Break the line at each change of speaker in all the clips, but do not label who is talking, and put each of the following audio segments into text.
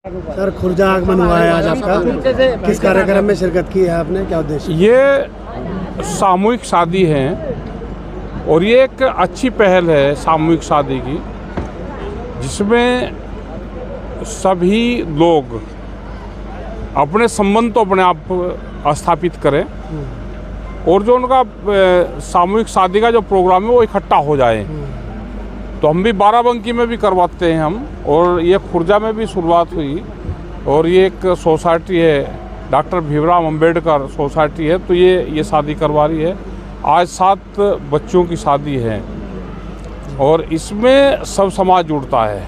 Sir, Khurja आगमन हुआ है आज आपका, किस कार्यक्रम में शिरकत की है आपने, क्या उद्देश्य?
ये सामूहिक शादी है और ये एक अच्छी पहल है सामूहिक शादी की, जिसमें सभी लोग अपने संबंध तो अपने आप स्थापित करें और जो उनका सामूहिक शादी का जो प्रोग्राम है वो इकट्ठा हो जाए। तो हम भी बाराबंकी में भी करवाते हैं हम, और ये खुर्जा में भी शुरुआत हुई। और ये एक सोसाइटी है, डॉक्टर भीमराव अंबेडकर सोसाइटी है, तो ये शादी करवा रही है। आज 7 बच्चों की शादी है और इसमें सब समाज जुड़ता है,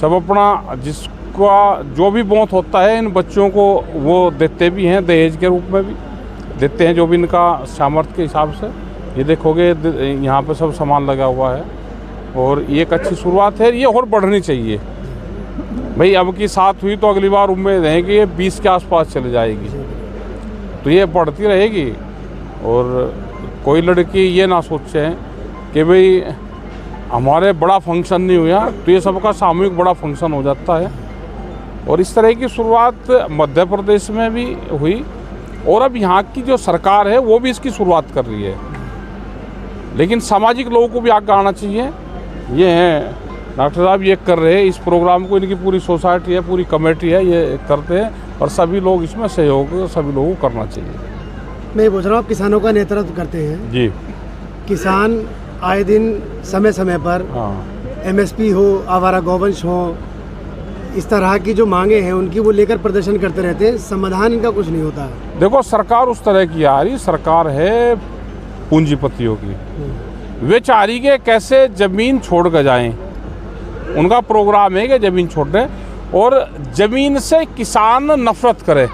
सब अपना जिसका जो भी मौत होता है इन बच्चों को वो देते भी हैं, दहेज के रूप में भी देते हैं, जो भी इनका सामर्थ्य के हिसाब से। ये देखोगे यहाँ पे सब सामान लगा हुआ है और ये एक अच्छी शुरुआत है। ये और बढ़नी चाहिए भाई, अब की 7 हुई तो अगली बार उम्मीद है कि ये 20 के आसपास चले जाएगी, तो ये बढ़ती रहेगी। और कोई लड़की ये ना सोचे कि भाई हमारे बड़ा फंक्शन नहीं हुआ, तो ये सबका सामूहिक बड़ा फंक्शन हो जाता है। और इस तरह की शुरुआत मध्य प्रदेश में भी हुई और अब यहाँ की जो सरकार है वो भी इसकी शुरुआत कर रही है, लेकिन सामाजिक लोगों को भी आगे आना चाहिए। ये हैं डॉक्टर साहब, ये कर रहे हैं इस प्रोग्राम को, इनकी पूरी सोसाइटी है, पूरी कमेटी है, ये करते हैं और सभी लोग इसमें सहयोग सभी लोगों को करना चाहिए।
मैं ये पूछ रहा हूँ, आप किसानों का नेतृत्व करते हैं
जी।
किसान आए दिन समय समय पर MSP हो, आवारा गौवंश हो, इस तरह की जो मांगे हैं उनकी वो लेकर प्रदर्शन करते रहते हैं, समाधान इनका कुछ नहीं होता। देखो,
सरकार उस तरह की आ रही सरकार है पूंजीपतियों की, वे चाह रही कि कैसे ज़मीन छोड़ कर जाएं। उनका प्रोग्राम है कि ज़मीन छोड़ दें और ज़मीन से किसान नफरत करे।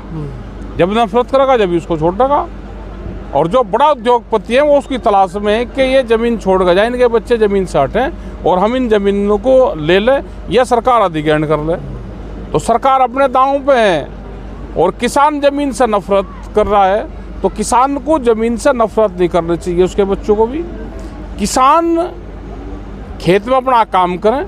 जब नफरत करेगा जब उसको छोड़ देगा, और जो बड़ा उद्योगपति है वो उसकी तलाश में है कि ये ज़मीन छोड़ कर जाए, इनके बच्चे ज़मीन से हटें और हम इन ज़मीनों को ले लें या सरकार अधिग्रहण कर ले। तो सरकार अपने दांव पे है और किसान ज़मीन से नफरत कर रहा है, तो किसान को ज़मीन से नफरत नहीं करनी चाहिए, उसके बच्चों को भी। किसान खेत में अपना काम करें,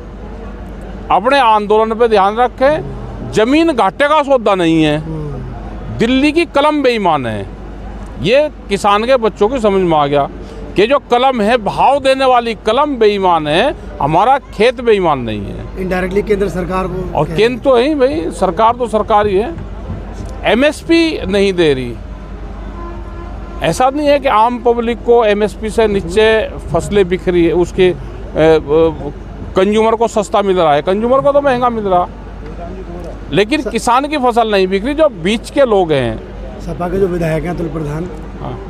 अपने आंदोलन पे ध्यान रखें। ज़मीन घाटे का सौदा नहीं है, दिल्ली की कलम बेईमान है। ये किसान के बच्चों की समझ में आ गया कि जो कलम है, भाव देने वाली कलम बेईमान है, हमारा खेत बेईमान नहीं है।
इनडायरेक्टली केंद्र सरकार को,
और केंद्र तो है भाई, सरकार तो सरकार ही है। MSP नहीं दे रही, ऐसा नहीं है कि आम पब्लिक को MSP से नीचे फसलें बिक रही है, उसके कंज्यूमर को सस्ता मिल रहा है, कंज्यूमर को तो महंगा मिल रहा, लेकिन किसान की फसल नहीं बिक रही। जो बीच के लोग हैं,
सपा के जो विधायक हैं अतुल प्रधान,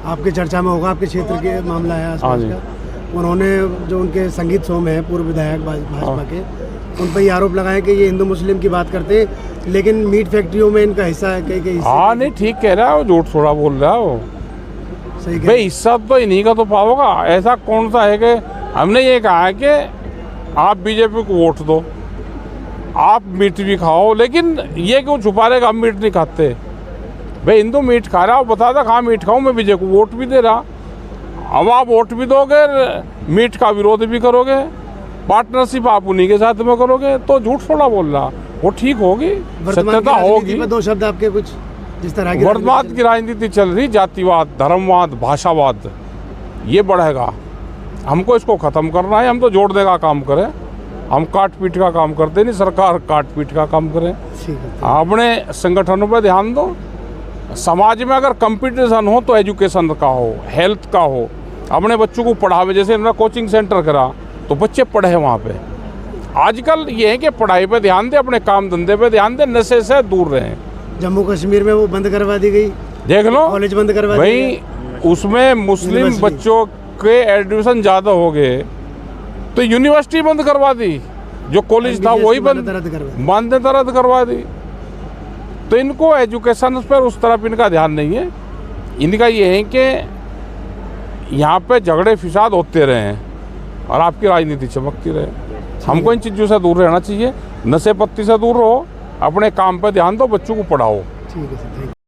आपके चर्चा में होगा, आपके क्षेत्र के मामला है आसपास का, उन्होंने जो उनके संगीत शो में है पूर्व विधायक भाजपा के, उन पर ये आरोप लगाए कि ये हिंदू मुस्लिम की बात करते हैं, लेकिन मीट फैक्ट्रियों में इनका हिस्सा है। कई
हाँ, नहीं ठीक कह रहा है वो, झूठ थोड़ा बोल रहा है वो।
सही
भाई, हिस्सा तो इन्हीं का तो पाओगा। ऐसा कौन सा है कि हमने ये कहा है कि आप BJP को वोट दो, आप मीट भी खाओ, लेकिन ये क्यों छुपा रहे कि हम मीट नहीं खाते? भाई, हिंदू मीट खा रहा, बता दे हाँ मीट खाऊं, मैं BJP को वोट भी दे रहा। अब आप वोट भी दोगे, मीट का विरोध भी करोगे, पार्टनरशिप आप उन्हीं के साथ में करोगे, तो झूठ थोड़ा बोल रहा, वो ठीक होगी, सत्यता होगी।
2 शब्द आपके कुछ जिस तरह की
वर्तमान की राजनीति चल रही, जातिवाद, धर्मवाद, भाषावाद, ये बढ़ेगा। हमको इसको ख़त्म करना है, हम तो जोड़ने का काम करें, हम काट पीट का काम करते नहीं, सरकार काट पीट का काम करें। अपने संगठनों पर ध्यान दो। समाज में अगर कंपटीशन हो तो एजुकेशन का हो, हेल्थ का हो, अपने बच्चों को पढ़ावे। जैसे इन्होंने कोचिंग सेंटर करा तो बच्चे पढ़े वहाँ पे। आजकल ये है कि पढ़ाई पे ध्यान दे, अपने काम धंधे पे ध्यान दे, नशे से दूर रहें।
जम्मू कश्मीर में वो बंद करवा दी गई,
देख लो,
कॉलेज बंद करवा दी
भाई, उसमें मुस्लिम बच्चों के एडमिशन ज़्यादा हो गए तो यूनिवर्सिटी बंद करवा दी, जो कॉलेज था वही बंद करवा दी। तो इनको एजुकेशन पर उस तरफ इनका ध्यान नहीं है। इनका ये है कि यहाँ पे झगड़े फिसाद होते रहे और आपकी राजनीति चमकती रहे। हमको इन चीज़ों से दूर रहना चाहिए, नशे पत्ती से दूर रहो, अपने काम पर ध्यान दो, बच्चों को पढ़ाओ।
ठीक है सर।